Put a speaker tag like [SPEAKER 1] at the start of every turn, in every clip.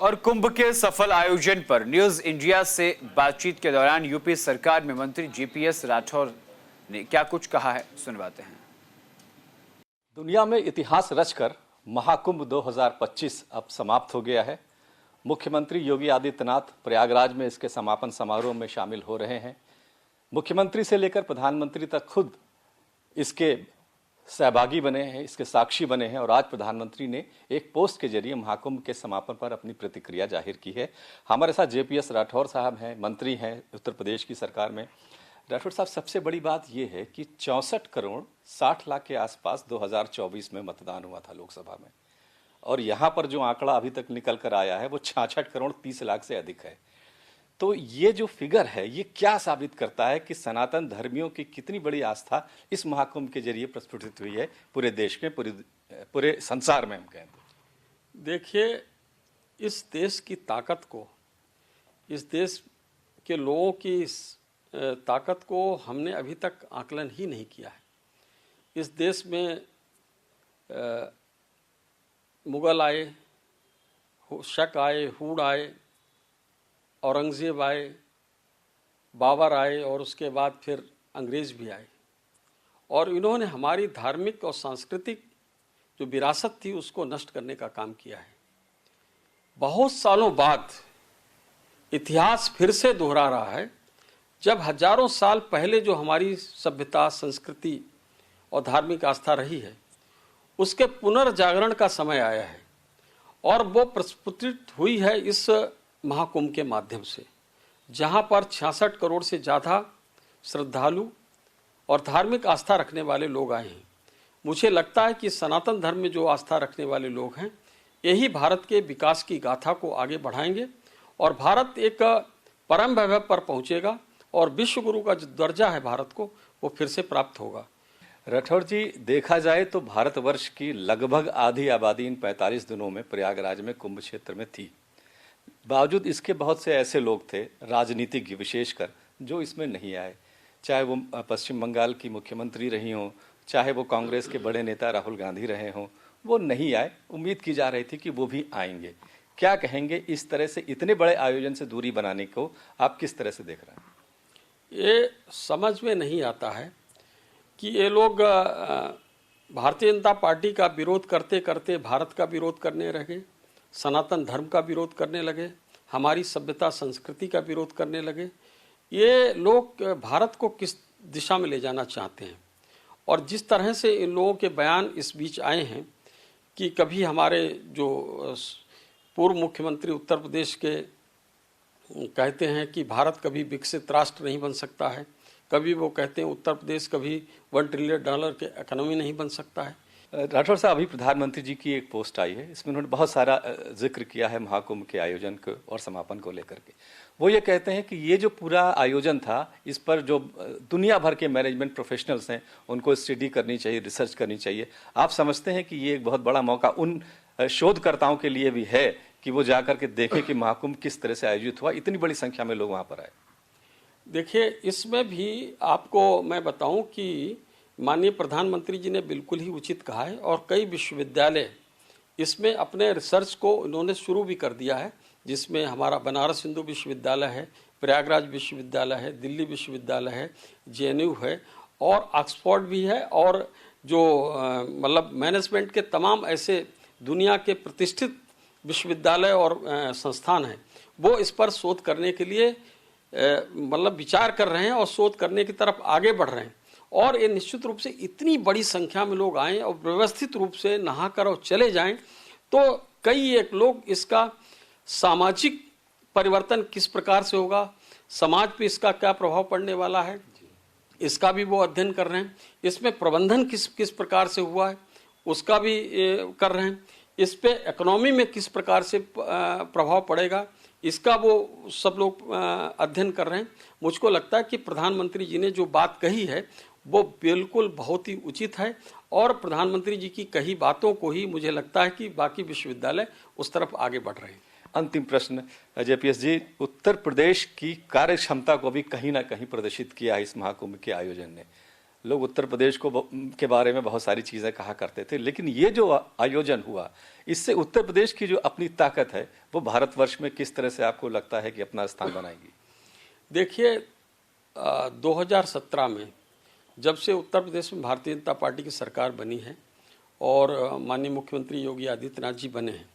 [SPEAKER 1] और कुंभ के सफल आयोजन पर न्यूज इंडिया से बातचीत के दौरान यूपी सरकार में मंत्री जीपीएस राठौर ने क्या कुछ कहा है, सुनवाते हैं।
[SPEAKER 2] दुनिया में इतिहास रचकर महाकुंभ 2025 अब समाप्त हो गया है। मुख्यमंत्री योगी आदित्यनाथ प्रयागराज में इसके समापन समारोह में शामिल हो रहे हैं। मुख्यमंत्री से लेकर प्रधानमंत्री तक खुद इसके सहभागी बने हैं, इसके साक्षी बने हैं और आज प्रधानमंत्री ने एक पोस्ट के जरिए महाकुंभ के समापन पर अपनी प्रतिक्रिया जाहिर की है। हमारे साथ जेपीएस राठौर साहब हैं, मंत्री हैं उत्तर प्रदेश की सरकार में। राठौर साहब, सबसे बड़ी बात यह है कि 64 करोड़ 60 लाख के आसपास 2024 में मतदान हुआ था लोकसभा में, और यहाँ पर जो आंकड़ा अभी तक निकल कर आया है वो 66 करोड़ 30 लाख से अधिक है। तो ये जो फिगर है ये क्या साबित करता है कि सनातन धर्मियों की कितनी बड़ी आस्था इस महाकुंभ के जरिए प्रस्फुटित हुई है पूरे देश में, पूरे संसार में हम कहें तो।
[SPEAKER 3] देखिए, इस देश की ताकत को, इस देश के लोगों की ताकत को हमने अभी तक आकलन ही नहीं किया है। इस देश में मुगल आए, शक आए, हुड आए, औरंगज़ेब आए, बाबर आए और उसके बाद फिर अंग्रेज़ भी आए, और इन्होंने हमारी धार्मिक और सांस्कृतिक जो विरासत थी उसको नष्ट करने का काम किया है। बहुत सालों बाद इतिहास फिर से दोहरा रहा है, जब हजारों साल पहले जो हमारी सभ्यता, संस्कृति और धार्मिक आस्था रही है उसके पुनर्जागरण का समय आया है, और वो प्रस्फुटित हुई है इस महाकुंभ के माध्यम से, जहां पर 66 करोड़ से ज़्यादा श्रद्धालु और धार्मिक आस्था रखने वाले लोग आए हैं। मुझे लगता है कि सनातन धर्म में जो आस्था रखने वाले लोग हैं यही भारत के विकास की गाथा को आगे बढ़ाएंगे और भारत एक परम वैभव पर पहुंचेगा और विश्व गुरु का जो दर्जा है भारत को वो फिर से प्राप्त होगा।
[SPEAKER 2] राठौर जी, देखा जाए तो भारतवर्ष की लगभग आधी आबादी इन 45 दिनों में प्रयागराज में कुंभ क्षेत्र में थी। बावजूद इसके बहुत से ऐसे लोग थे, राजनीतिज्ञ विशेषकर, जो इसमें नहीं आए। चाहे वो पश्चिम बंगाल की मुख्यमंत्री रही हों, चाहे वो कांग्रेस के बड़े नेता राहुल गांधी रहे हों, वो नहीं आए। उम्मीद की जा रही थी कि वो भी आएंगे। क्या कहेंगे, इस तरह से इतने बड़े आयोजन से दूरी बनाने को आप किस तरह से देख रहे हैं?
[SPEAKER 3] ये समझ में नहीं आता है कि ये लोग भारतीय जनता पार्टी का विरोध करते करते भारत का विरोध करने लगे, सनातन धर्म का विरोध करने लगे, हमारी सभ्यता संस्कृति का विरोध करने लगे। ये लोग भारत को किस दिशा में ले जाना चाहते हैं, और जिस तरह से इन लोगों के बयान इस बीच आए हैं कि कभी हमारे जो पूर्व मुख्यमंत्री उत्तर प्रदेश के कहते हैं कि भारत कभी विकसित राष्ट्र नहीं बन सकता है, कभी वो कहते हैं उत्तर प्रदेश कभी $1 ट्रिलियन के इकोनॉमी नहीं बन सकता है।
[SPEAKER 2] राठौर साहब, अभी प्रधानमंत्री जी की एक पोस्ट आई है, इसमें उन्होंने बहुत सारा जिक्र किया है महाकुंभ के आयोजन को और समापन को लेकर के। वो ये कहते हैं कि ये जो पूरा आयोजन था इस पर जो दुनिया भर के मैनेजमेंट प्रोफेशनल्स हैं उनको स्टडी करनी चाहिए, रिसर्च करनी चाहिए। आप समझते हैं कि ये एक बहुत बड़ा मौका उन शोधकर्ताओं के लिए भी है कि वो जाकर के देखें कि महाकुंभ किस तरह से आयोजित हुआ, इतनी बड़ी संख्या में लोग वहाँ पर आए?
[SPEAKER 3] देखिए, इसमें भी आपको मैं बताऊं कि माननीय प्रधानमंत्री जी ने बिल्कुल ही उचित कहा है, और कई विश्वविद्यालय इसमें अपने रिसर्च को उन्होंने शुरू भी कर दिया है, जिसमें हमारा बनारस हिंदू विश्वविद्यालय है, प्रयागराज विश्वविद्यालय है, दिल्ली विश्वविद्यालय है, जेएनयू है और ऑक्सफोर्ड भी है, और जो मतलब मैनेजमेंट के तमाम ऐसे दुनिया के प्रतिष्ठित विश्वविद्यालय और संस्थान हैं, वो इस पर शोध करने के लिए मतलब विचार कर रहे हैं और शोध करने की तरफ आगे बढ़ रहे हैं। और ये निश्चित रूप से इतनी बड़ी संख्या में लोग आएँ और व्यवस्थित रूप से नहाकर और चले जाएं, तो कई एक लोग इसका सामाजिक परिवर्तन किस प्रकार से होगा, समाज पे इसका क्या प्रभाव पड़ने वाला है, इसका भी वो अध्ययन कर रहे हैं। इसमें प्रबंधन किस प्रकार से हुआ है उसका भी कर रहे हैं। इस पे इकोनॉमी में किस प्रकार से प्रभाव पड़ेगा इसका वो सब लोग अध्ययन कर रहे हैं। मुझको लगता है कि प्रधानमंत्री जी ने जो बात कही है वो बिल्कुल बहुत ही उचित है, और प्रधानमंत्री जी की कही बातों को ही मुझे लगता है कि बाकी विश्वविद्यालय उस तरफ आगे बढ़ रहे हैं।
[SPEAKER 2] अंतिम प्रश्न जेपीएस जी, उत्तर प्रदेश की कार्य क्षमता को भी कहीं ना कहीं प्रदर्शित किया है इस महाकुंभ के आयोजन ने। लोग उत्तर प्रदेश के बारे में बहुत सारी चीज़ें कहा करते थे, लेकिन ये जो आयोजन हुआ, इससे उत्तर प्रदेश की जो अपनी ताकत है वो भारतवर्ष में किस तरह से आपको लगता है कि अपना स्थान बनाएगी?
[SPEAKER 3] देखिए 2017 में जब से उत्तर प्रदेश में भारतीय जनता पार्टी की सरकार बनी है और माननीय मुख्यमंत्री योगी आदित्यनाथ जी बने हैं,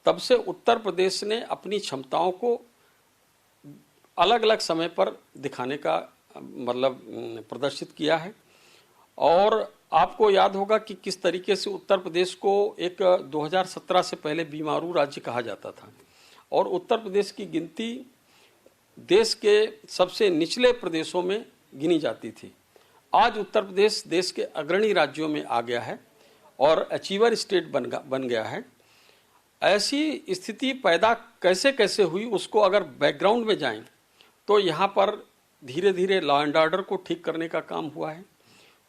[SPEAKER 3] तब से उत्तर प्रदेश ने अपनी क्षमताओं को अलग अलग समय पर दिखाने का मतलब प्रदर्शित किया है। और आपको याद होगा कि किस तरीके से उत्तर प्रदेश को एक 2017 से पहले बीमारू राज्य कहा जाता था और उत्तर प्रदेश की गिनती देश के सबसे निचले प्रदेशों में गिनी जाती थी। आज उत्तर प्रदेश देश के अग्रणी राज्यों में आ गया है और अचीवर स्टेट बन गया है। ऐसी स्थिति पैदा कैसे कैसे हुई, उसको अगर बैकग्राउंड में जाएं तो यहाँ पर धीरे धीरे लॉ एंड ऑर्डर को ठीक करने का काम हुआ है।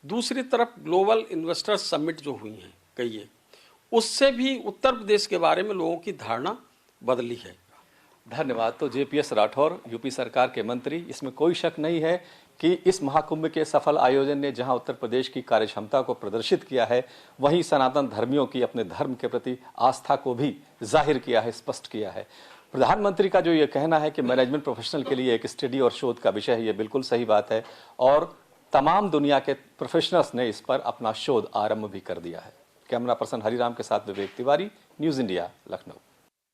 [SPEAKER 3] दूसरी तरफ ग्लोबल इन्वेस्टर्स समिट जो हुई हैं कई, उससे भी उत्तर प्रदेश के बारे में लोगों की धारणा बदली है।
[SPEAKER 2] धन्यवाद। तो जेपीएस राठौर, यूपी सरकार के मंत्री, इसमें कोई शक नहीं है कि इस महाकुंभ के सफल आयोजन ने जहां उत्तर प्रदेश की कार्यक्षमता को प्रदर्शित किया है, वहीं सनातन धर्मियों की अपने धर्म के प्रति आस्था को भी जाहिर किया है, स्पष्ट किया है। प्रधानमंत्री का जो ये कहना है कि मैनेजमेंट प्रोफेशनल के लिए एक स्टडी और शोध का विषय है, ये बिल्कुल सही बात है और तमाम दुनिया के प्रोफेशनल्स ने इस पर अपना शोध आरंभ भी कर दिया है। कैमरा पर्सन हरिराम के साथ विवेक तिवारी, न्यूज़ इंडिया, लखनऊ।